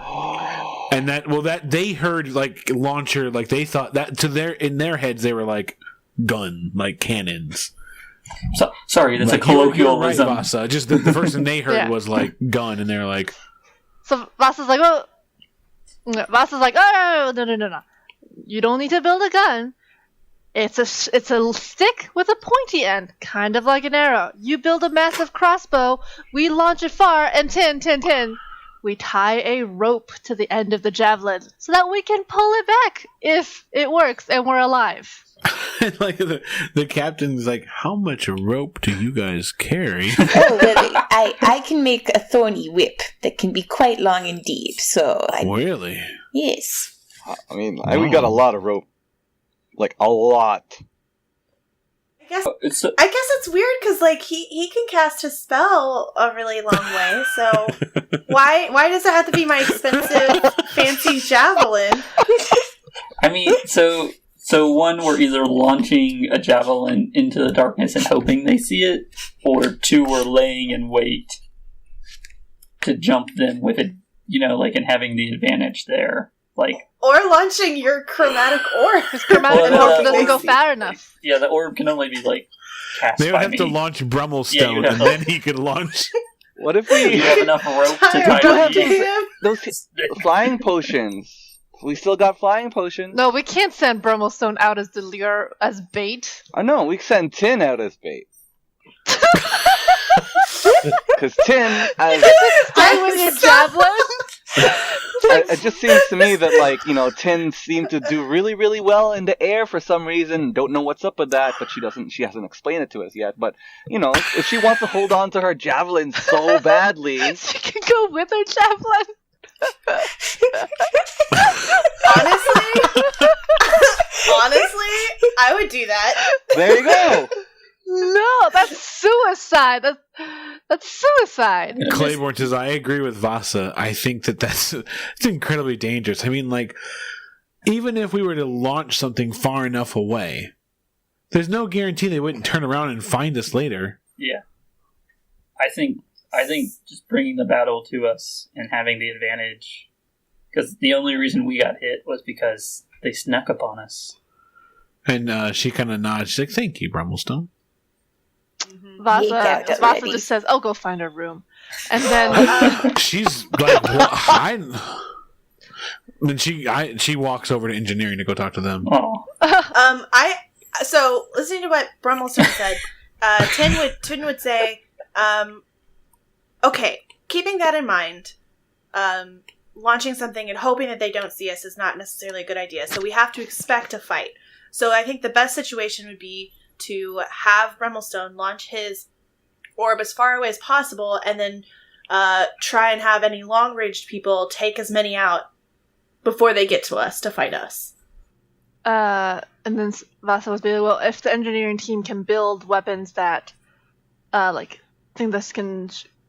And that they heard like launcher, like they thought that in their heads they were like gun, like cannons. So, sorry, that's Like, a colloquialism. Right, Vasa. Just the first thing they heard Yeah. was like gun, and they're like, So Vasa's like, oh, no. You don't need to build a gun. It's a stick with a pointy end, kind of like an arrow. You build a massive crossbow, we launch it far, and tin. We tie a rope to the end of the javelin so that we can pull it back if it works and we're alive. and like the captain's like, how much rope do you guys carry? Oh, well, I can make a thorny whip that can be quite long and deep, so Really? yes. I mean, we got a lot of rope. Like, a lot. I guess It's it's weird because like he can cast his spell a really long way. So why does it have to be my expensive fancy javelin? I mean, so one, we're either launching a javelin into the darkness and hoping they see it, or two, we're laying in wait to jump them with it, and having the advantage there. Like, Or launching your chromatic orb. Because chromatic Well, orb doesn't go far enough. yeah, the orb can only be like cast They would by have me. to launch Yeah, Brummelstone, you'd have and to- then he could launch. What if You we... have enough rope to Tie tie a rope to me. him. Those flying potions. We still got flying potions. No, we can't send Brummelstone out as the lure, as bait. I know, we send Tin out as bait. Because Tin, as... Stay with your javelin. It just seems to me that, Tin seemed to do really, really well in the air for some reason. Don't know what's up with that, but she hasn't explained it to us yet. But, if she wants to hold on to her javelin so badly... She can go with her javelin. Honestly, I would do that. There you go! No, that's suicide. That's suicide. Claiborne says, I agree with Vasa. I think that's it's incredibly dangerous. I mean, like, even if we were to launch something far enough away, there's no guarantee they wouldn't turn around and find us later. Yeah. I think just bringing the battle to us and having the advantage, because the only reason we got hit was because they snuck up on us. And she kind of nods. She's like, thank you, Brummelstone. Vasa already. just says, "I'll go find her room," and then She's like, what? Then she walks over to engineering to go talk to them. Oh, So listening to what Brummelstone said, Tin would say, okay, keeping that in mind, launching something and hoping that they don't see us is not necessarily a good idea. So we have to expect a fight. So I think the best situation would be to have Brummelstone launch his orb as far away as possible, and then try and have any long-ranged people take as many out before they get to us to fight us. and then Vasa was like, "Well, if the engineering team can build weapons that, things that can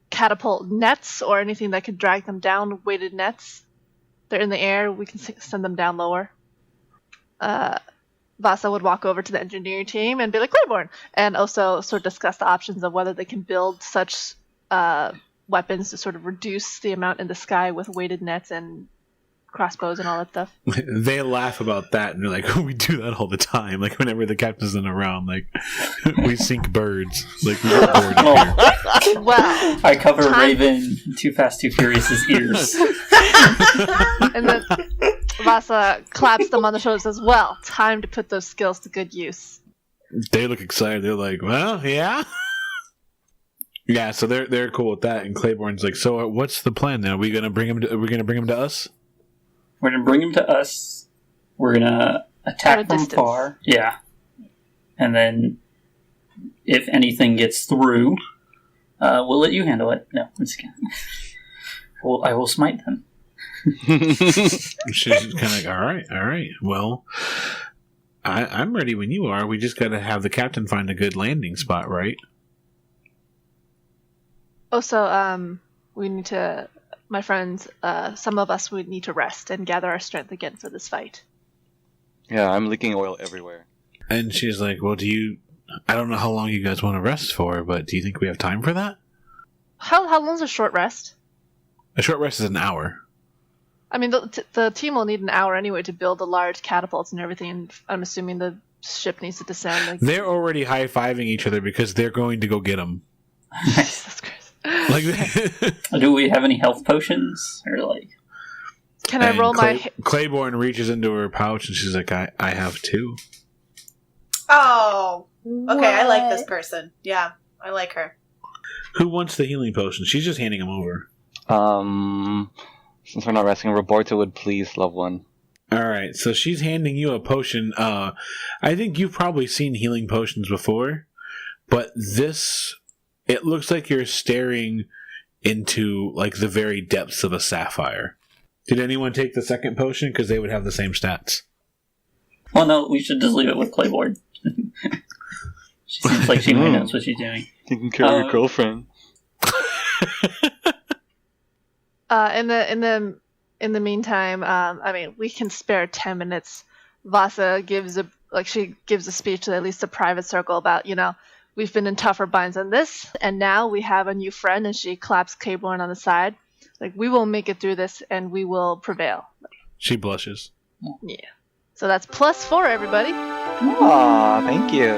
catapult nets or anything that could drag them down, weighted nets, they're in the air, we can send them down lower." Vasa would walk over to the engineering team and be like, Claiborne, and also sort of discuss the options of whether they can build such weapons to sort of reduce the amount in the sky with weighted nets and crossbows and all that stuff. They laugh about that, and they're like, "We do that all the time. Like whenever the captain's not around, like we sink birds. Like we get bored up here." Well, I cover Raven Too Fast, Too Furious's ears. and then Vasa claps them on the shoulder and says, "Well, time to put those skills to good use." They look excited. They're like, "Well, yeah." Yeah, so they're cool with that, and Claiborne's like, "So, what's the plan now? Are we gonna bring him to us? We're gonna bring him to us. We're gonna attack from distance. far. Yeah, and then if anything gets through, we'll let you handle it. No, I'm just kidding. I will smite them." She's kind of like, "All right. Well, I'm ready when you are. We just gotta have the captain find a good landing spot, right?" Also, we need to, my friends, some of us would need to rest and gather our strength again for this fight. Yeah, I'm leaking oil everywhere. And she's like, "Well, I don't know how long you guys want to rest for, but do you think we have time for that?" How long's a short rest? A short rest is an hour. I mean, the team will need an hour anyway to build the large catapults and everything, and I'm assuming the ship needs to descend. Like, They're already high-fiving each other because they're going to go get them. Jesus Christ. Like, Do we have any health potions? Or like, Can I roll my... Claiborne reaches into her pouch and she's like, I have two. Oh. Okay, I like this person. Yeah, I like her. Who wants the healing potion? She's just handing them over. Since we're not resting, Roberta would please love one. Alright, so she's handing you a potion. I think you've probably seen healing potions before, but this... It looks like you're staring into, like, the very depths of a sapphire. Did anyone take the second potion? Because they would have the same stats. well, no, we should just leave it with Claiborne. She seems like she might knows what she's doing. Taking care of your girlfriend. In the meantime, I mean, we can spare 10 minutes. Vasa gives a speech to at least a private circle about, we've been in tougher binds than this, and now we have a new friend, and she claps Claiborne on the side. Like, we will make it through this, and we will prevail. She blushes. Yeah. So that's +4, everybody. Aw, thank you.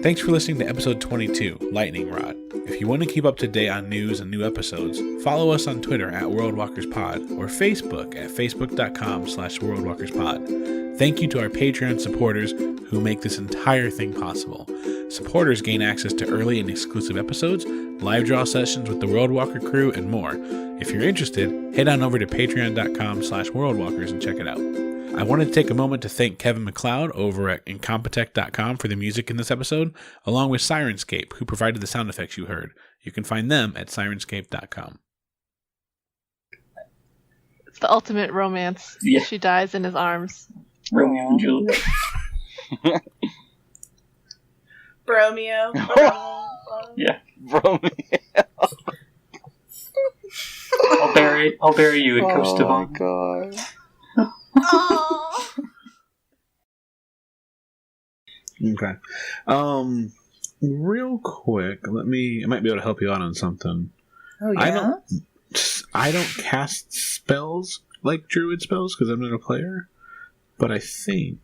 Thanks for listening to episode 22, Lightning Rod. If you want to keep up to date on news and new episodes, follow us on Twitter at WorldWalkersPod or Facebook at facebook.com/WorldWalkersPod. Thank you to our Patreon supporters who make this entire thing possible. Supporters gain access to early and exclusive episodes, live draw sessions with the Worldwalker crew, and more. If you're interested, head on over to patreon.com/WorldWalkers and check it out. I wanted to take a moment to thank Kevin MacLeod over at Incompetech.com for the music in this episode, along with Syrinscape, who provided the sound effects you heard. You can find them at Syrinscape.com. It's the ultimate romance. Yeah. She dies in his arms. Romeo and Juliet. Bromeo. Yeah. Romeo. I'll bury you in Coast of Oh my Honor. god. Oh. Okay. Real quick, I might be able to help you out on something. Oh, yeah? I don't cast spells like druid spells because I'm not a player, but I think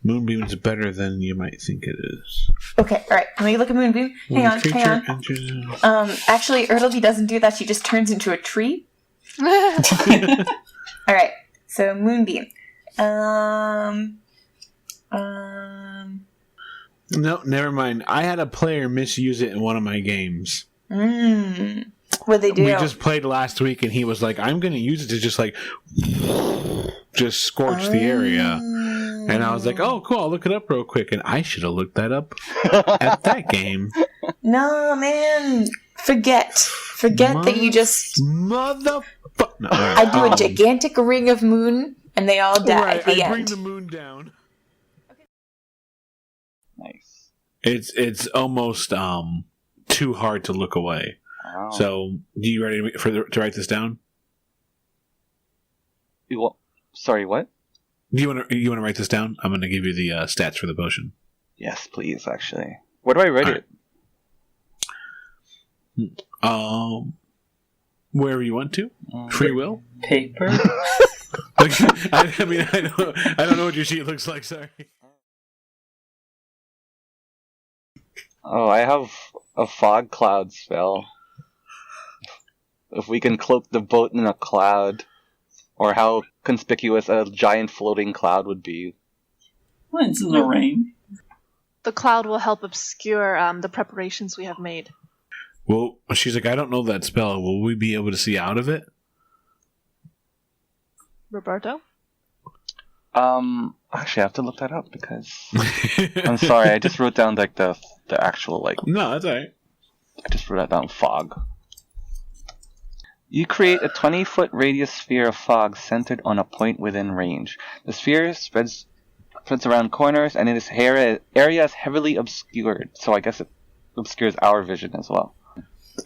Moonbeam is better than you might think it is. Okay, alright. Let me look at Moonbeam. Hang on. Actually, Ertleby doesn't do that. She just turns into a tree. Alright, so Moonbeam. No, never mind. I had a player misuse it in one of my games. What'd they do? We just played last week, and he was like, I'm going to use it to just scorch the area. And I was like, oh, cool, I'll look it up real quick. And I should have looked that up at that game. No, man. Forget that you just... No, I do a gigantic ring of moon, and they all die at the I end. bring the moon down. Nice. It's almost too hard to look away. Wow. So, you ready to write this down? Sorry, what? Do you want to write this down? I'm going to give you the stats for the potion. Yes, please, actually. Where do I write it? wherever you want to. Free will. Paper. I mean, I don't know what your sheet looks like. Sorry. Oh, I have a fog cloud spell. If we can cloak the boat in a cloud, or how conspicuous a giant floating cloud would be. Well, it's in the rain. The cloud will help obscure the preparations we have made. Well, she's like, I don't know that spell. Will we be able to see out of it? Roberto? Actually, I have to look that up because I'm sorry. I just wrote down like the actual like. No, that's alright. I just wrote that down. Fog. You create a 20-foot radius sphere of fog centered on a point within range. The sphere spreads around corners, and this area is heavily obscured. So I guess it obscures our vision as well.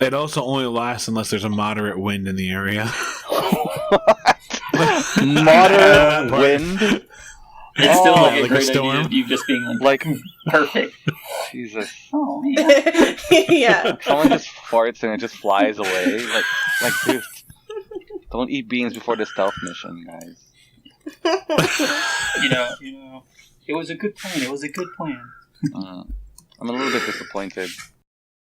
It also only lasts unless there's a moderate wind in the area. Moderate wind. It's still like a like a great storm? idea of you just being like perfect. Jesus. Oh man. Yeah. Someone just farts and it just flies away. Like dude, don't eat beans before the stealth mission, guys. You know, it was a good plan. I'm a little bit disappointed.